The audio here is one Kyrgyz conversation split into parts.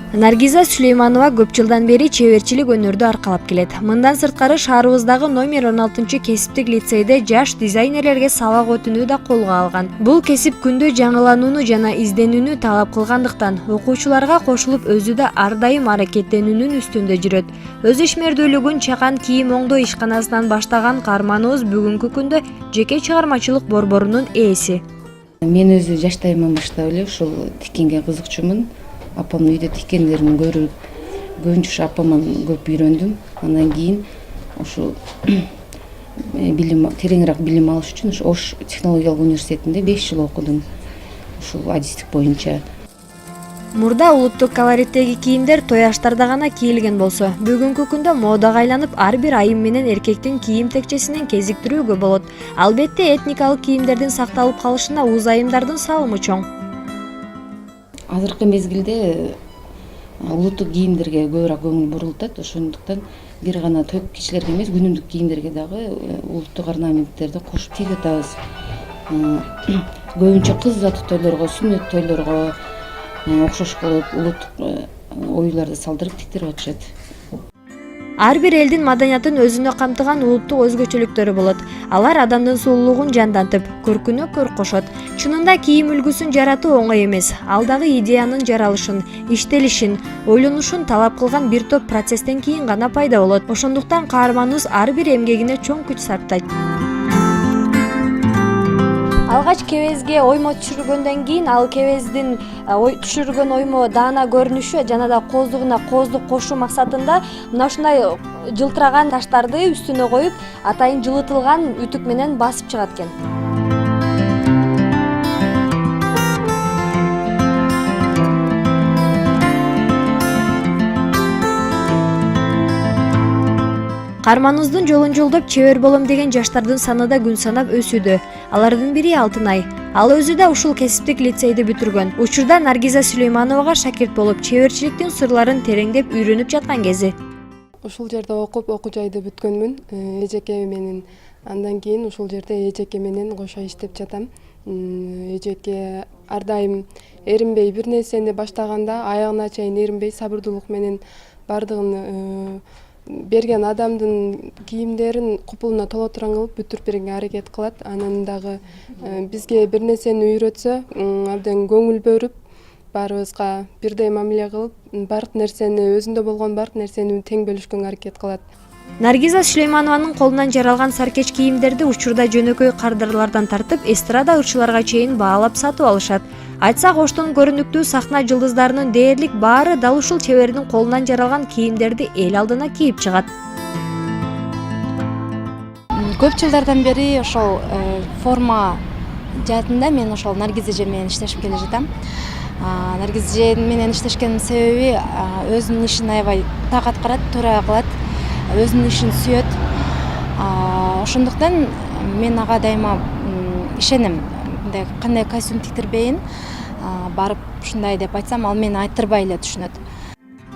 Наргиза Сүлейманова көп жылдан бери чеберчилик өнөрдү аркалап келет. Мындан сырткары шаарыбыздагы номер 16 кесиптик лицейде жаш дизайнерлерге сабак өтүүнү да колго алган. Бул кесип күндө жаңыланууну жана изденүүнү талап кылгандыктан окуучуларга кошулуп өзү да ар дайым аракеттенүүнүн үстүндө жүрөт. Өз ишмердүүлүгүн чакан кийим оңдоо ишканасынан баштаган каарманыбыз бүгүнкү күндө жеке чыгармачылык борборунун ээси. Мен өзү жаштайымдан баштап эле ушул тиккенге кызыкчумун. Апамдын үйдө тиккендерин көрүп, көбүнчө апамдан көп үйрөндүм. Андан кийин ушу тереңирээк билим алыш үчүн Ош технологиялык университетинде 5 жыл окудум. Ушул адистик боюнча. Мурда улуттук колориттеги кийимдер той аштарда гана кийилген болсо, бүгүнкү күндө модага айланып ар бир айым менен эркектин кийим текчесинен кезиктирүүгө болот. Албетте этникалык кийимдердин сакталып калышына уз айымдардын салымы чоң. Азыркы мезгилде улуттук кийимдерге көбүрөөк көңүл бурултат. Ошондуктан бир гана той кишилерге эмес, күнүмдүк кийимдерге дагы улуттук орнаменттерди кошуп тигип атабыз. Көбүнчө кыз заты тойлорго, сүннөт тойлорго окшош кылып, улуттук оюларды салдырып тиктирип атышат. Ар бир элдин маданиятын өзүнө камтыган улуттук өзгөчөлүктөрү болот. Алар адамдын сулуулугун жандантып, көркүнө көрк кошот. Чынында кийим үлгүсүн жаратуу оңой эмес. Ал дагы идеянын жаралышын, иштелишин, ойлонушун талап кылган бир топ процесстен кийин гана пайда болот. Ошондуктан каарманыбыз ар бир эмгегине чоң күч сарптайт. Алгач кебезге оймо түшүргөндөн кийин ал кебездин түшүргөн оймо даана көрүнүшү жана да кооздугуна кооздук кошуу максатында мына ушундай жылтыраган таштарды үстүнө коюп, атайын жылытылган үтүк менен басып чыгат экен. Каарманыбыздын жолун жолдоп чебер болом деген жаштардын саны да күн санап өсүүдө. Алардын бири Алтынай. Ал өзү да ушул кесиптик лицейди бүтүргөн. Учурда Наргиза Сүлеймановага шакирт болуп, чеберчиликтин сырларын тереңдеп үйрөнүп жаткан кези. Ушул жерде окуп, окуу жайды бүткөнмүн. Эжеке менен андан кийин ушул жерде эжеке менен кошо иштеп жатам. Эжеке ар дайым эринбей бир нерсени баштаганда аягына чейин эринбей сабырдуулук менен бардыгын берген адамдын кийимдерин купулуна толотуран кылып бүтүрүп берүүгө аракет кылат. Анан дагы бизге бир нерсени үйрөтсө, абдан көңүл бөлүп, баарыбызга бирдей мамиле кылып, бардык нерсени өзүндө болгон бардык нерсени тең бөлүшкөнгө аракет кылат. Наргиза Сүлейманованын колунан жаралган саркеч кийимдерди учурда жөнөкөй кардарлардан тартып, эстрада ырчыларга чейин баалап сатып алышат. Айтсак, Оштун көрүнүктүү сахна жылдыздарынын дээрлик баары дал ушул чебердин колунан жаралган кийимдерди эл алдына кийип чыгат. Көп жылдардан бери ошол форма жаатында мен ошол Наргиза эже менен иштешип келе жатам. Наргиза эже менен иштешкенин себеби өзүнүн ишин аябай так аткарат, туура кылат, өзүнүн ишин сүйөт. Ошондуктан мен ага дайыма ишенем. Кандай костюм тиктирбейин, барып ушундай деп айтсам, ал мени айттырбай эле түшүнөт.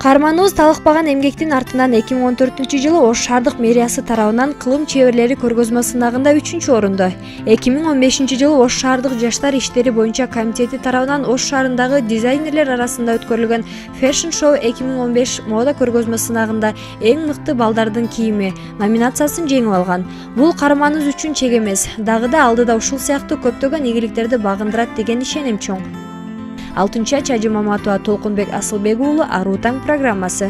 Каарманыбыз талыкпаган эмгектин артынан 2014-жылы Ош шаардык мэриясы тарабынан кылым чеберлери көргөзмө сынагында 3-орунда. 2015-жылы Ош шаардык жаштар иштери боюнча комитети тарабынан Ош шаарындагы дизайнерлер арасында өткөрүлгөн Fashion Show 2015 мода көргөзмө сынагында эң мыкты балдардын кийими номинациясын жеңип алган. Бул каарманыбыз үчүн чек эмес, дагы да алдыда ушул сыяктуу көптөгөн ийгиликтерди багындырат деген ишеним чоң. Алтынча Чажы Маматова, Толкунбек Асылбек уулу, Аруу таң программасы.